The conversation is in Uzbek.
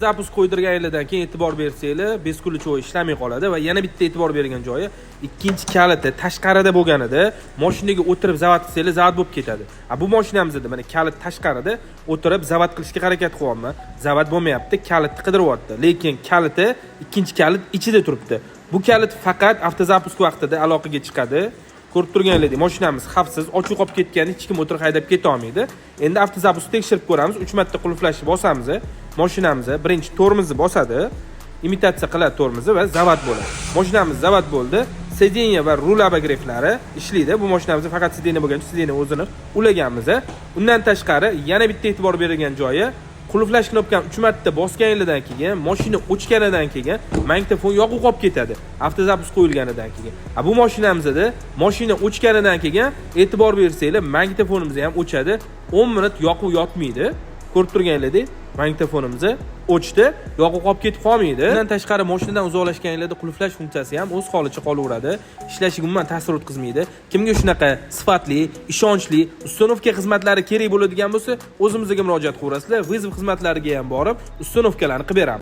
Zapus qo'ydirganingizdan keyin e'tibor bersanglar, beskulchoy ishlamay qoladi va yana bitta e'tibor bergan joyi, ikkinchi kaliti tashqarida bo'lganida mashinaga o'tirib zavat qilsangiz, zavat bo'lib ketadi. Bu mashinamizda mana kalit tashqarida o'tirib zavat qilishga harakat qilyapman. Zavat bo'lmayapti, kalitni qidiryapti. Lekin kaliti ikkinchi kalit ichida turibdi. Bu kalit faqat avtozapusk vaqtida aloqaga chiqadi. Ko'rib turganingizdek, mashinamiz xavfsiz, ochiq qolib ketganda hech kim o'tirib haydab keta olmaydi. Endi avtozapuskni tekshirib ko'ramiz. 3 marta qulflashni bosamiz. Mashinamiz birinchi tormozni bosadi, imitatsiya qiladi tormozni va zavat bo'ladi. Mashinamiz zavat bo'ldi. Sideniya va rul obogreflari ishlaydi. Bu mashinamizda faqat sideniya bo'lgan, sideniya o'zini ulaganmiz. Undan tashqari yana bitta e'tibor berilgan joyi, qulflash knopkani 3 marta bosganingizdan keyin, mashina o'chganidan keyin magnitofon yoqib qolib ketadi. Avtozapusk qo'yilganidan keyin. Bu mashinamizda mashina o'chganidan keyin e'tibor bersanglar, magnitofonimiz ham o'chadi. 10 minut yoqib yotmaydi. Ko'rib turganingizdek, magnitofonimiz o'chdi, yoqib qolib ketib qolmaydi. Bundan tashqari mashinadan uzoqlashganingizda qulflash funksiyasi ham o'z holicha qolaveradi. Ishlashiga umuman ta'sir o'tkazmaydi. Kimga shunaqa sifatli, ishonchli ustunovka xizmatlari kerak bo'ladigan bo'lsa, o'zimizga murojaat qilasizlar. Vizov xizmatlariga ham borib, ustunovkalarni qilib beramiz.